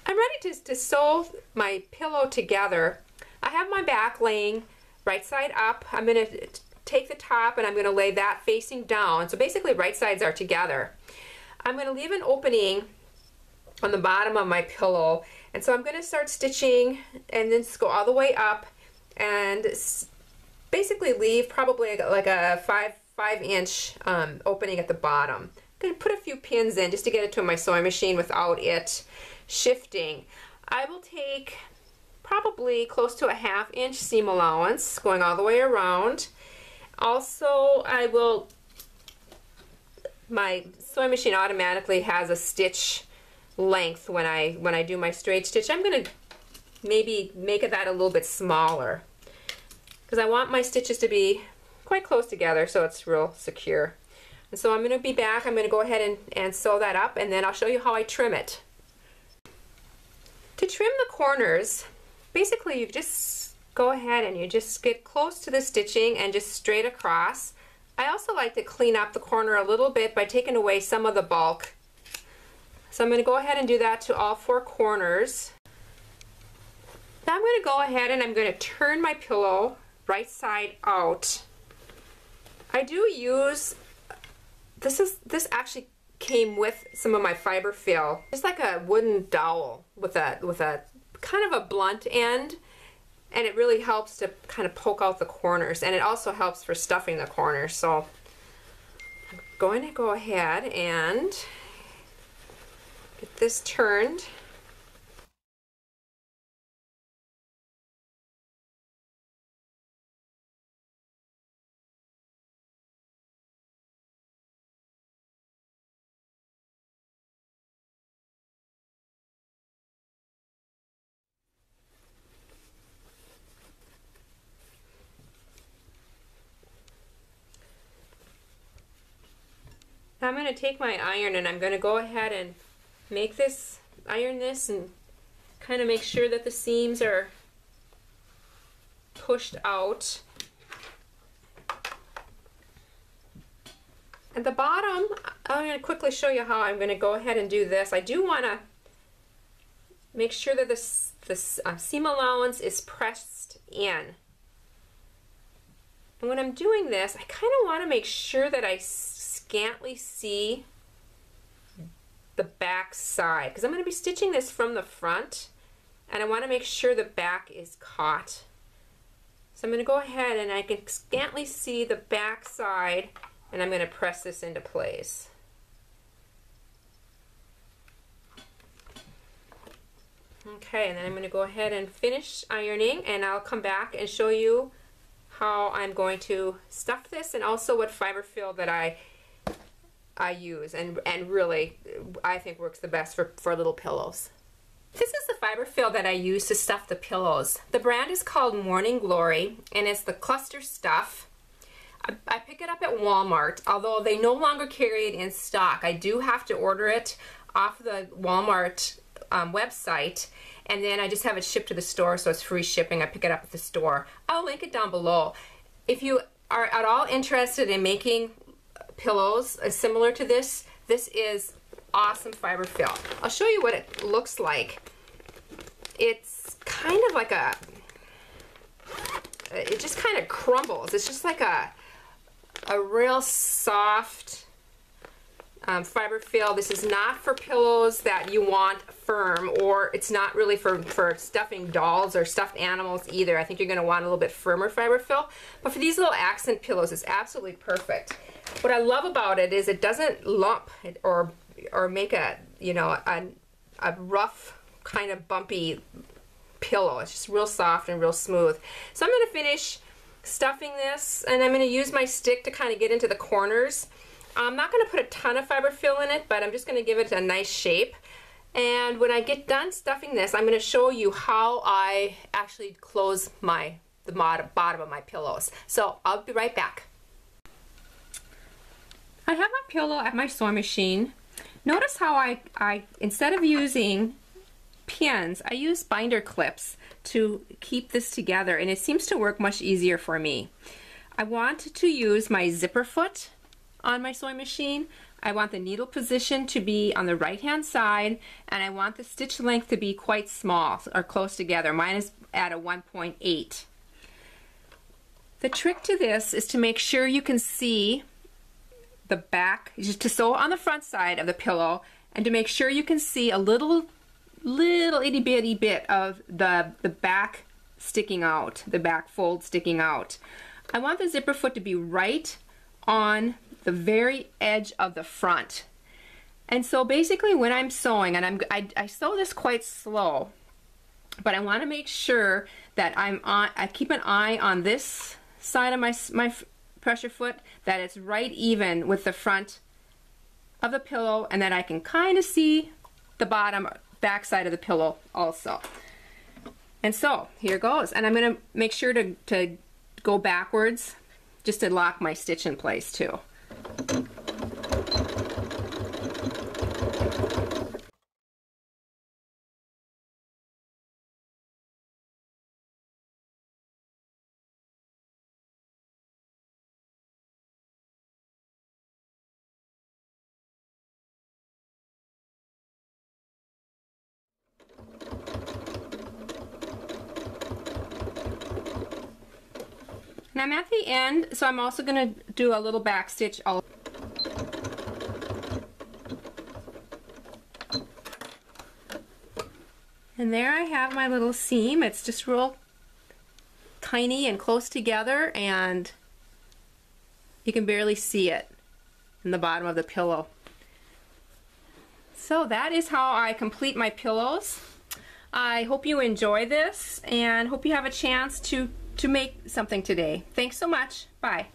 I'm ready to sew my pillow together. I have my back laying right side up. I'm going to take the top and I'm going to lay that facing down. So basically right sides are together. I'm going to leave an opening on the bottom of my pillow, and so I'm going to start stitching and then just go all the way up and basically leave probably like a 5-inch opening at the bottom. I'm going to put a few pins in just to get it to my sewing machine without it shifting. I will take probably close to a 1/2-inch seam allowance going all the way around. Also, my sewing machine automatically has a stitch length when I do my straight stitch. I'm going to maybe make that a little bit smaller because I want my stitches to be quite close together so it's real secure. And so I'm going to be back. I'm going to go ahead and sew that up, and then I'll show you how I trim it. To trim the corners, basically you just go ahead and you just get close to the stitching and just straight across. I also like to clean up the corner a little bit by taking away some of the bulk. So I'm going to go ahead and do that to all 4 corners. Now I'm going to go ahead and I'm going to turn my pillow right side out. I do use, this actually came with some of my fiber fill. It's like a wooden dowel with a kind of a blunt end, and it really helps to kind of poke out the corners, and it also helps for stuffing the corners. So I'm going to go ahead and get this turned. I'm going to take my iron and I'm going to go ahead and iron this and kind of make sure that the seams are pushed out. At the bottom, I'm going to quickly show you how I'm going to go ahead and do this. I do want to make sure that this seam allowance is pressed in. And when I'm doing this, I kind of want to make sure that I scantly see the back side, because I'm going to be stitching this from the front and I want to make sure the back is caught. So I'm going to go ahead and I can scantly see the back side, and I'm going to press this into place. Okay, and then I'm going to go ahead and finish ironing, and I'll come back and show you how I'm going to stuff this and also what fiber fill that I use, and really I think works the best for little pillows. This is the fiber fill that I use to stuff the pillows. The brand is called Morning Glory, and it's the cluster stuff. I pick it up at Walmart, although they no longer carry it in stock. I do have to order it off the Walmart website, and then I just have it shipped to the store, so it's free shipping. I pick it up at the store. I'll link it down below. If you are at all interested in making pillows similar to this, this is awesome fiber fill. I'll show you what it looks like. It's kind of like it just kind of crumbles. It's just like a real soft fiber fill. This is not for pillows that you want firm, or it's not really for stuffing dolls or stuffed animals either. I think you're going to want a little bit firmer fiber fill, but for these little accent pillows it's absolutely perfect. What I love about it is it doesn't lump or make a rough kind of bumpy pillow. It's just real soft and real smooth. So I'm going to finish stuffing this, and I'm going to use my stick to kind of get into the corners. I'm not going to put a ton of fiber fill in it, but I'm just going to give it a nice shape. And when I get done stuffing this, I'm going to show you how I actually close the bottom of my pillows. So I'll be right back. I have my pillow at my sewing machine. Notice how I instead of using pins, I use binder clips to keep this together, and it seems to work much easier for me. I want to use my zipper foot on my sewing machine. I want the needle position to be on the right hand side, and I want the stitch length to be quite small or close together. Mine is at a 1.8. The trick to this is to make sure you can see the back, just to sew on the front side of the pillow, and to make sure you can see a little itty bitty bit of the back sticking out, the back fold sticking out. I want the zipper foot to be right on the very edge of the front. And so basically when I'm sewing, and I sew this quite slow, but I want to make sure that I keep an eye on this side of my pressure foot, that it's right even with the front of the pillow, and that I can kind of see the back side of the pillow also. And so here goes, and I'm going to make sure to go backwards just to lock my stitch in place too. And I'm at the end, so I'm also going to do a little back stitch. And there I have my little seam. It's just real tiny and close together, and you can barely see it in the bottom of the pillow. So that is how I complete my pillows. I hope you enjoy this, and hope you have a chance to make something today. Thanks so much. Bye.